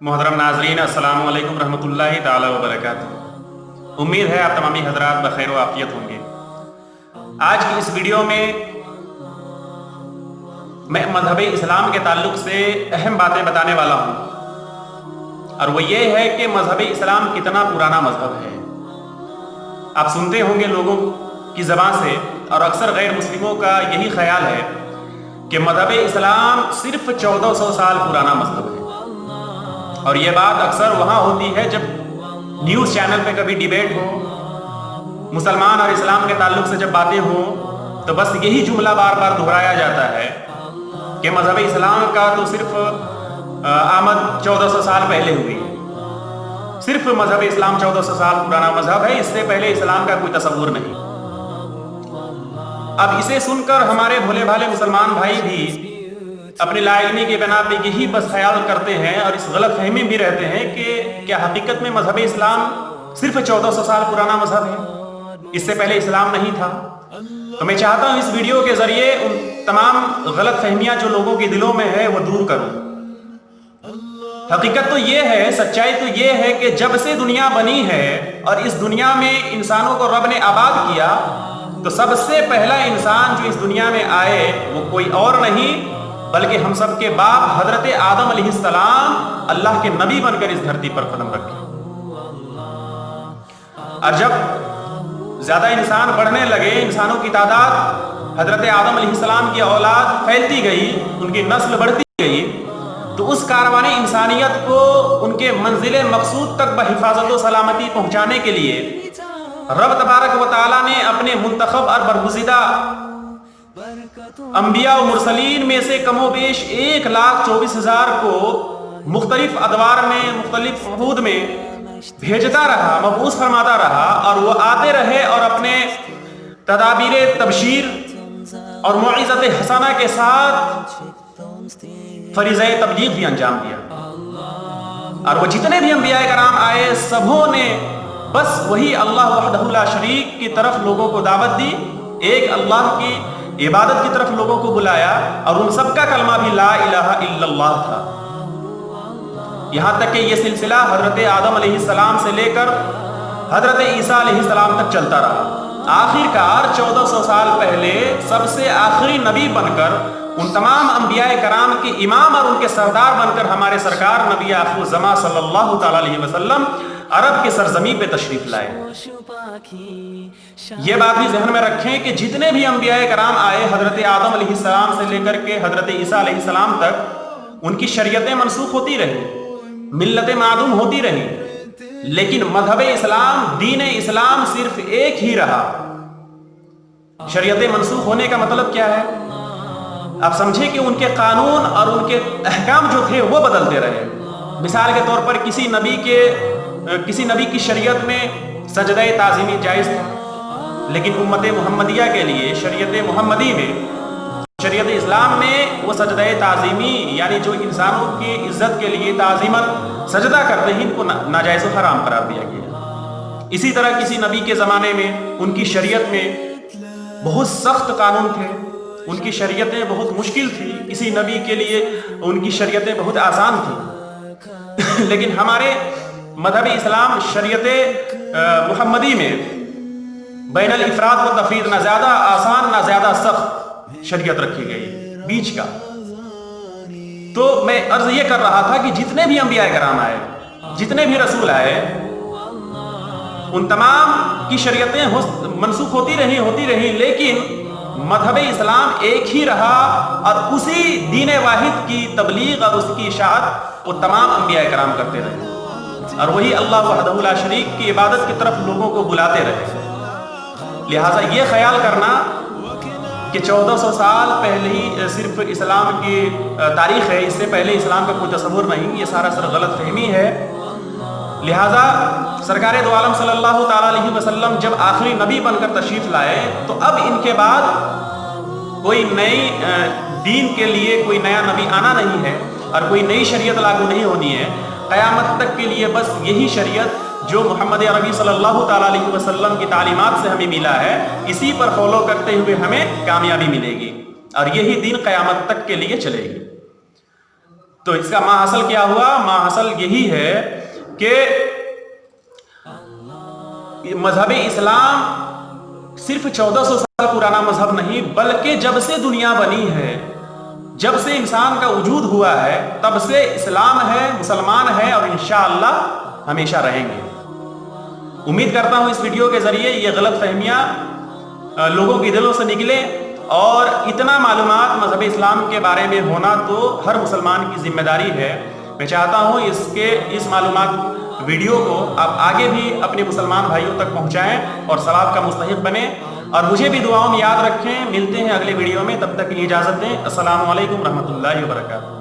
मोहतरम नाजरीन, अस्सलाम वालेकुम रहमतुल्लाहि ताला व बरकातुहू। उम्मीद है आप तमामी हजरात बखैर व आफियत होंगे। आज की इस वीडियो में मैं मजहब इस्लाम के ताल्लुक से अहम बातें बताने वाला हूँ, और वो ये है कि मजहब इस्लाम कितना पुराना मजहब है। आप सुनते होंगे लोगों की ज़बान से, और अक्सर गैर मुस्लिमों का यही ख्याल है कि मजहब इस्लाम सिर्फ 1400 साल पुराना मजहब है। और ये बात अक्सर वहाँ होती है जब न्यूज़ चैनल पे कभी डिबेट हो, मुसलमान और इस्लाम के ताल्लुक से जब बातें हों, तो बस यही जुमला बार बार दोहराया जाता है कि मजहब इस्लाम का तो सिर्फ आमद 1400 साल पहले हुई है। सिर्फ मजहब इस्लाम 1400 साल पुराना मजहब है, इससे पहले इस्लाम का कोई तसव्वुर नहीं। अब इसे सुनकर हमारे भोले भाले मुसलमान भाई भी अपनी लाइल्मी के बिना पे यही बस ख्याल करते हैं और इस गलत फहमी भी रहते हैं कि क्या हकीकत में मजहब इस्लाम सिर्फ 1400 साल पुराना मजहब है, इससे पहले इस्लाम नहीं था। तो मैं चाहता हूं इस वीडियो के जरिए उन तमाम गलत फहमियां जो लोगों के दिलों में है वो दूर करूं। हकीकत तो ये है, सच्चाई तो ये है कि जब से दुनिया बनी है और इस दुनिया में इंसानों को रब ने आबाद किया, तो सबसे पहला इंसान जो इस दुनिया में आए वो कोई और नहीं बल्कि हम सब के बाप हजरत आदम अलैहिस्सलाम अल्लाह के नबी बनकर इस धरती पर कदम रखे। और जब ज्यादा इंसान बढ़ने लगे, इंसानों की तादाद हजरत आदम अलैहिस्सलाम की औलाद फैलती गई, उनकी नस्ल बढ़ती गई, तो उस कारवाने इंसानियत को उनके मंजिल मकसूद तक बहिफाजत व सलामती पहुंचाने के लिए रब तबारक व तआला ने अपने मुंतखब और बरगुज़िदा अंबिया और मुरसलीन में से कमोबेश 1,24,000 को मुख्तलिफ अदवार में, मुख्तलिफ वहूद में भेजता रहा, मबूस फरमाता रहा, और वो आते रहे और अपने तदाबीर तबशीर और मौइज़त हसना के साथ फरीज़े तबलीग भी अंजाम दिया। और वो जितने भी अंबिया कराम आए, सबों ने बस वही अल्लाह वहदहु ला शरीक की तरफ लोगों को दावत दी, एक अल्लाह की इबादत की तरफ लोगों को बुलाया, और उन सबका कलमा भी ला इलाहा इल्लल्लाह था। यहां तक कि ये सिलसिला हजरत आदम अलैहिस्सलाम से लेकर हजरत ईसा अलैहिस्सलाम तक चलता रहा। आखिरकार 1400 साल पहले सबसे आखिरी नबी बनकर, उन तमाम अंबियाए कराम के इमाम और उनके सरदार बनकर हमारे सरकार नबी आखिर ज़मा सल्लल्लाहु तआला अलैहि वसल्लम अरब के सरजमी पे तशरीफ लाए। ये बात भी ज़हन में रखें कि जितने भी अंबियाए कराम आए, हजरत आदम अलैहिस्सलाम से लेकर के हजरत ईसा अलैहिस्सलाम तक, उनकी शरीयतें मनसूख होती रही, मिल्लतें मादूम होती रही, लेकिन मजहब इस्लाम, दीन इस्लाम सिर्फ एक ही रहा। शरीयतें मनसूख होने का मतलब क्या है? आप समझे कि उनके कानून और उनके अहकाम जो थे वो बदलते रहे। मिसाल के तौर पर किसी नबी की शरीयत में सजदा ताज़ीमी जायज़ था, लेकिन उम्मत मुहम्मदिया के लिए शरीयत मुहम्मदी में, शरीयत इस्लाम में वो सजदा ताज़ीमी यानी जो इंसानों की इज्जत के लिए ताज़ीमन सजदा करते हैं, इनको नाजायज़ व हराम करार दिया गया। इसी तरह किसी नबी के ज़माने में उनकी शरीयत में बहुत सख्त कानून थे, उनकी शरीयतें बहुत मुश्किल थी, किसी नबी के लिए उनकी शरीयतें बहुत आसान थी। लेकिन हमारे मजहब इस्लाम शरीयत मुहम्मदी में बैनल इफराद व तफरीद, ना ज़्यादा आसान ना ज़्यादा सख्त शरीयत रखी गई, बीच का। तो मैं अर्ज ये कर रहा था कि जितने भी अंबिया कराम आए, जितने भी रसूल आए, उन तमाम की शरीयतें मनसूख होती रही, लेकिन मजहब इस्लाम एक ही रहा, और उसी दीन वाहिद की तबलीग और उसकी इशाअत वो तमाम अंबिया कराम करते रहे, और वही अल्लाह वहदहु ला शरीक की इबादत की तरफ लोगों को बुलाते रहे। लिहाजा ये ख्याल करना कि 1400 साल पहले ही सिर्फ इस्लाम की तारीख है, इससे पहले इस्लाम का कोई तसव्वुर नहीं, ये सारा गलत फहमी है। लिहाजा सरकार दो आलम सल्लल्लाहु तआला अलैहि वसल्लम जब आखिरी नबी बनकर तशरीफ लाए, तो अब इनके बाद कोई नई दीन के लिए कोई नया नबी आना नहीं है और कोई नई शरीयत लागू नहीं होनी है। क़यामत तक के लिए बस यही शरीयत जो मोहम्मद अरबी सल्लल्लाहु तआला अलैहि वसल्लम की तालीमात से हमें मिला है, इसी पर फॉलो करते हुए हमें कामयाबी मिलेगी, और यही दीन क़यामत तक के लिए चलेगी। تو اس کا ماحصل کیا ہوا؟ ماحصل یہی ہے کہ مذہب اسلام صرف 1400 سال پرانا مذہب نہیں، بلکہ جب سے دنیا بنی ہے، جب سے انسان کا وجود ہوا ہے، تب سے اسلام ہے، مسلمان ہے، اور انشاءاللہ ہمیشہ رہیں گے۔ امید کرتا ہوں اس ویڈیو کے ذریعے یہ غلط فہمیاں لوگوں کے دلوں سے نکلے، اور اتنا معلومات مذہب اسلام کے بارے میں ہونا تو ہر مسلمان کی ذمہ داری ہے۔ میں چاہتا ہوں اس معلومات ویڈیو کو آپ آگے بھی اپنے مسلمان بھائیوں تک پہنچائیں اور ثواب کا مستحق بنیں، اور مجھے بھی دعاؤں میں یاد رکھیں۔ ملتے ہیں اگلے ویڈیو میں، تب تک کی اجازت دیں۔ السلام علیکم ورحمۃ اللہ وبرکاتہ۔